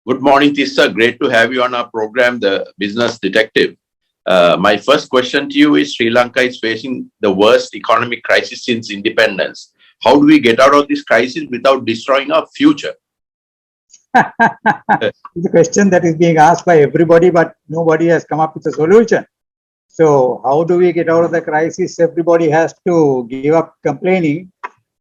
Good morning, Tissa. Great to have you on our program, The Business Detective. My first question to you is Sri Lanka is facing the worst economic crisis since independence. How do we get out of this crisis without destroying our future? It's a question that is being asked by everybody, but nobody has come up with a solution. So how do we get out of the crisis? Everybody has to give up complaining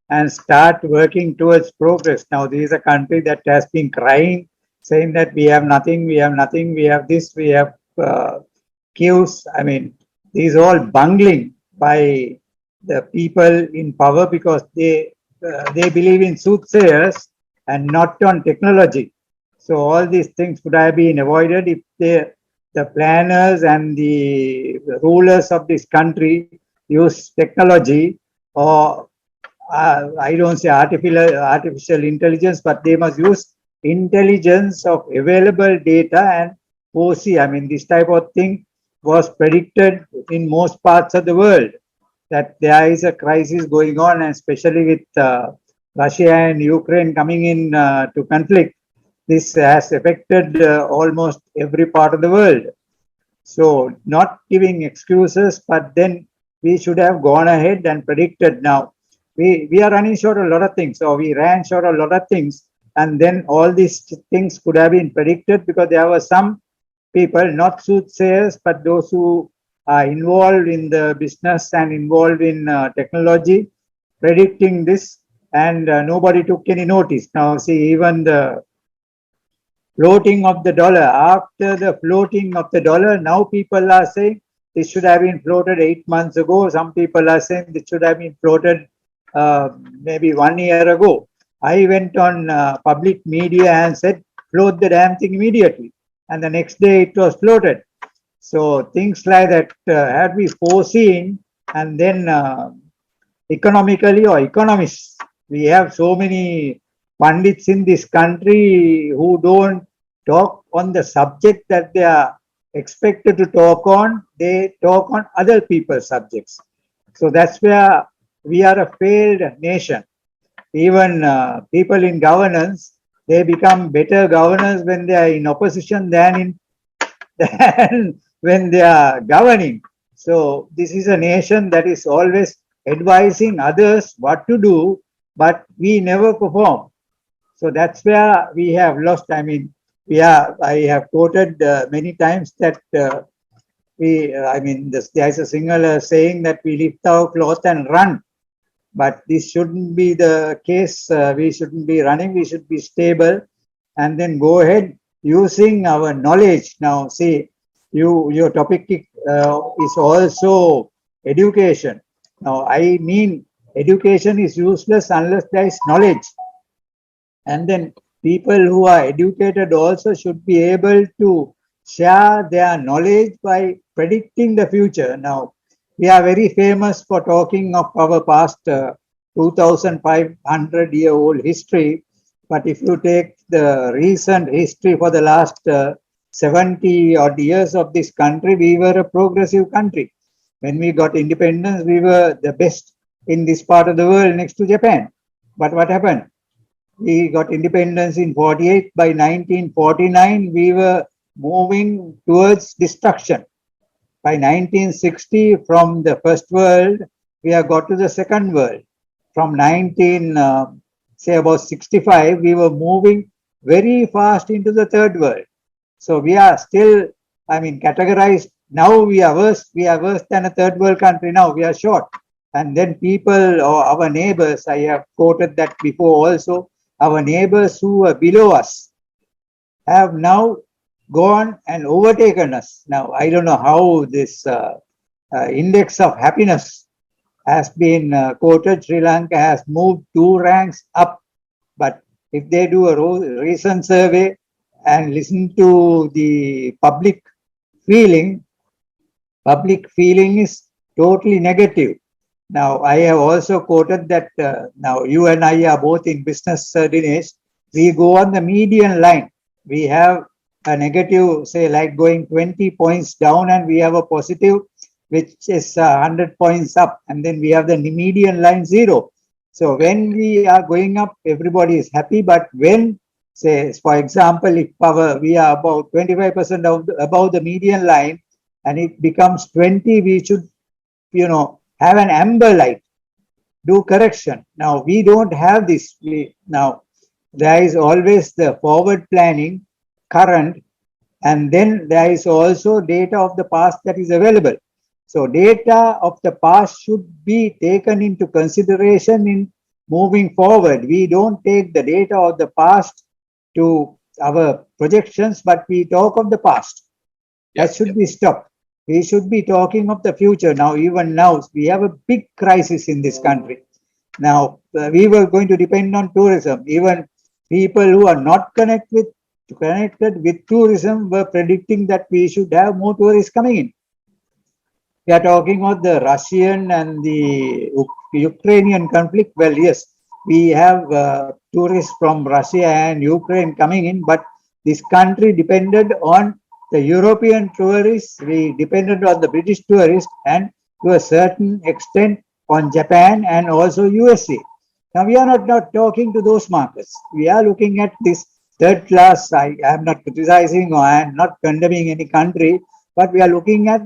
and start working towards progress. Now, this is a country that has been crying, saying that we have nothing, we have nothing, we have this, we have queues. I mean, these are all bungling by the people in power because they believe in soothsayers and not on technology. So all these things could have been avoided if the planners and the rulers of this country use technology or I don't say artificial intelligence, but they must use intelligence of available data and foresee. I mean, this type of thing was predicted in most parts of the world that there is a crisis going on, and especially with Russia and Ukraine coming in to conflict. This has affected almost every part of the world. So, not giving excuses, but then we should have gone ahead and predicted now. We are running short a lot of things, or we ran short a lot of things, and then all these things could have been predicted because there were some people, not soothsayers, but those who are involved in the business and involved in technology, predicting this, and nobody took any notice. Now, see, even the floating of the dollar, after the floating of the dollar, now people are saying this should have been floated 8 months ago. Some people are saying this should have been floated maybe 1 year ago. I went on public media and said, float the damn thing immediately. And the next day it was floated. So things like that had we foreseen, and then economically or economists, we have so many pundits in this country who don't talk on the subject that they are expected to talk on. They talk on other people's subjects. So that's where we are a failed nation. Even people in governance, they become better governors when they are in opposition than when they are governing. So this is a nation that is always advising others what to do, but we never perform. So that's where we have lost. I mean, I have quoted many times that there is a singular saying that we lift our cloth and run. But this shouldn't be the case. We shouldn't be running. We should be stable and then go ahead using our knowledge. Now, see, your topic is also education. Now, I mean, education is useless unless there is knowledge. And then people who are educated also should be able to share their knowledge by predicting the future. Now, we are very famous for talking of our past 2,500-year-old history. But if you take the recent history for the last 70 odd years of this country, we were a progressive country. When we got independence, we were the best in this part of the world next to Japan. But what happened? We got independence in 48. By 1949, we were moving towards destruction. By 1960, from the first world, we have got to the second world. From 65, we were moving very fast into the third world. So we are still, categorized. Now we are worse. We are worse than a third world country now. We are short. And then people or our neighbors, I have quoted that before also, our neighbors who were below us have now gone and overtaken us. Now, I don't know how this index of happiness has been quoted. Sri Lanka has moved 2 ranks up. But if they do a recent survey and listen to the public feeling is totally negative. Now, I have also quoted that now you and I are both in business, Dinesh. We go on the median line. We have a negative, say, like going 20 points down, and we have a positive, which is 100 points up. And then we have the median line 0. So when we are going up, everybody is happy. But when say, for example, if we are about 25% above the median line and it becomes 20, we should, have an amber light, do correction. Now, we don't have this. Now, there is always the forward planning, current, and then there is also data of the past that is available. So data of the past should be taken into consideration in moving forward. We don't take the data of the past to our projections, but we talk of the past. That should be stopped. We should be talking of the future. Now, even now, we have a big crisis in this country. Now, we were going to depend on tourism. Even people who are not connected with tourism were predicting that we should have more tourists coming in. We are talking about the Russian and the Ukrainian conflict. Well, yes, we have tourists from Russia and Ukraine coming in, but this country depended on the European tourists, we depended on the British tourists, and to a certain extent on Japan and also USA. Now, we are not talking to those markets. We are looking at this third class. I am not criticizing or I am not condemning any country, but we are looking at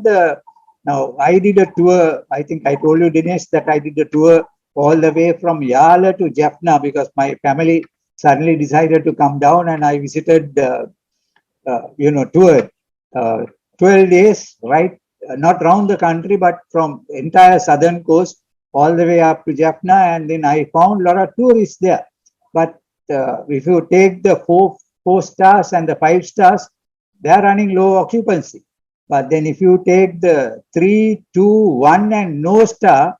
now, I did a tour. I think I told you, Dinesh, that I did a tour all the way from Yala to Jaffna because my family suddenly decided to come down and I visited, toured 12 days, right? Not around the country, but from entire southern coast all the way up to Jaffna. And then I found a lot of tourists there. But if you take the four stars and the 5 stars, they are running low occupancy. But then if you take the 3, 2, 1 and no star,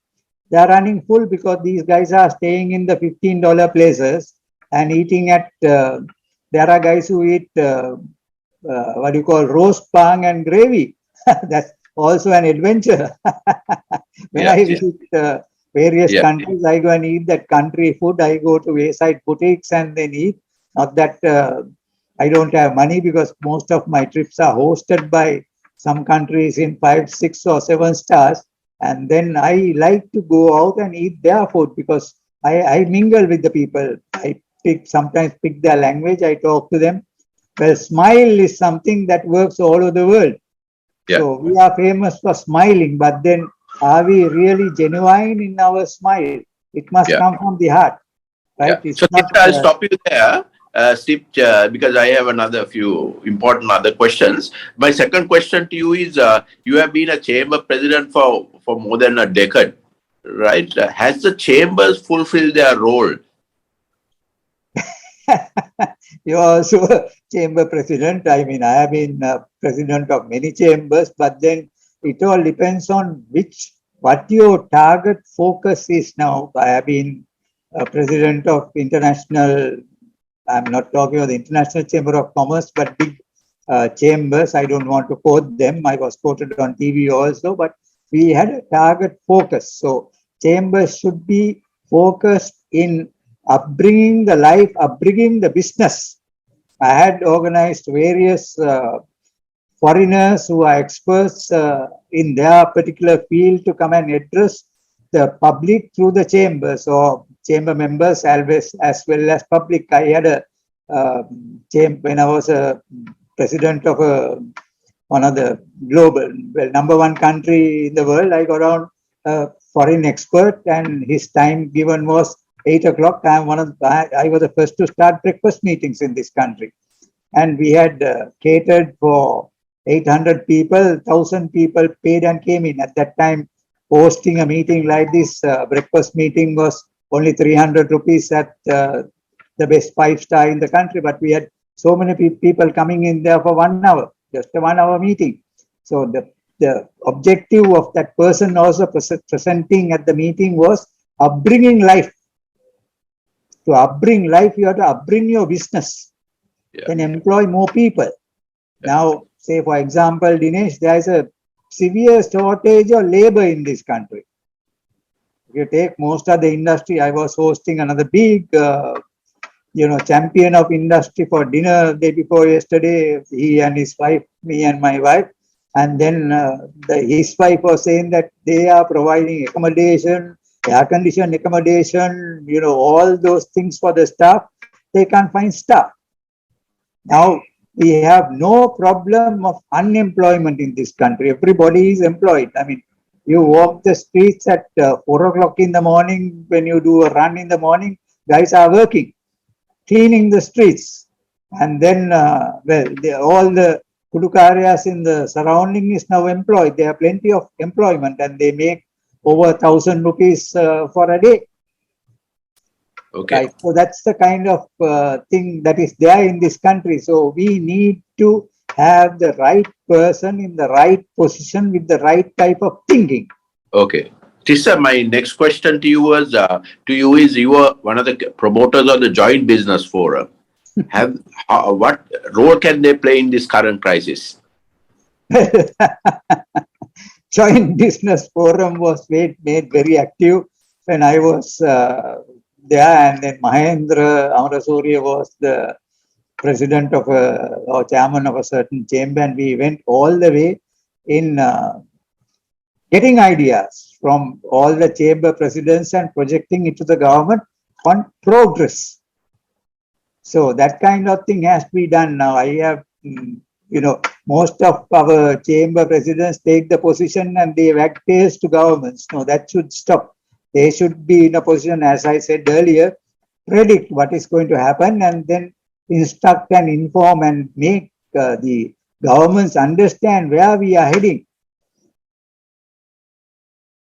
they are running full because these guys are staying in the $15 places and eating at, there are guys who eat, roast pang and gravy. That's also an adventure. When I visit various countries, I go and eat that country food. I go to wayside boutiques and then eat. Not that I don't have money because most of my trips are hosted by some countries in 5, 6 or 7 stars. And then I like to go out and eat their food because I mingle with the people. I sometimes pick their language. I talk to them. Well, smile is something that works all over the world. So we are famous for smiling, but then are we really genuine in our smile? It must come from the heart, right? It's so not, I'll stop you there. Steve, because I have another few important other questions. My second question to you is, you have been a chamber president for more than a decade, right? Has the chambers fulfilled their role? You're also a chamber president. I mean, I have been president of many chambers, but then it all depends on what your target focus is now. I have been president of international, I'm not talking about the International Chamber of Commerce, but big chambers. I don't want to quote them. I was quoted on TV also, but we had a target focus. So chambers should be focused in upbringing the business. I had organized various foreigners who are experts in their particular field to come and address the public through the chambers or chamber members as well as public. I had a when I was a president of one of the global, number 1 country in the world, I got on a foreign expert and his time given was 8 o'clock. I was the first to start breakfast meetings in this country. And we had catered for 800 people, 1,000 people paid and came in. At that time, hosting a meeting like this, breakfast meeting was only 300 rupees at the best 5-star in the country. But we had so many people coming in there for 1 hour, just a 1 hour meeting. So the objective of that person also presenting at the meeting was upbringing life. To upbring life, you have to upbring your business and employ more people. Now, say for example, Dinesh, there is a severe shortage of labor in this country. If you take most of the industry, I was hosting another big, champion of industry for dinner day before yesterday. He and his wife, me and my wife, and then his wife was saying that they are providing accommodation, air-conditioned accommodation, all those things for the staff. They can't find staff. Now we have no problem of unemployment in this country. Everybody is employed. I mean, you walk the streets at 4 o'clock in the morning. When you do a run in the morning, guys are working, cleaning the streets. And then, all the Kudukaryas in the surrounding is now employed. There are plenty of employment and they make over 1,000 rupees for a day. Okay. Right. So that's the kind of thing that is there in this country. So we need to have the right person in the right position with the right type of thinking. Okay. Tissa, my next question to you is you are one of the promoters of the Joint Business Forum. What role can they play in this current crisis? Joint Business Forum was made very active when I was there, and then Mahendra Amarasuriya was the president of or chairman of a certain chamber, and we went all the way in getting ideas from all the chamber presidents and projecting it to the government on progress. So that kind of thing has to be done now. I have, most of our chamber presidents take the position and they wag tails to governments. No, that should stop. They should be in a position, as I said earlier, predict what is going to happen and then instruct and inform and make the governments understand where we are heading.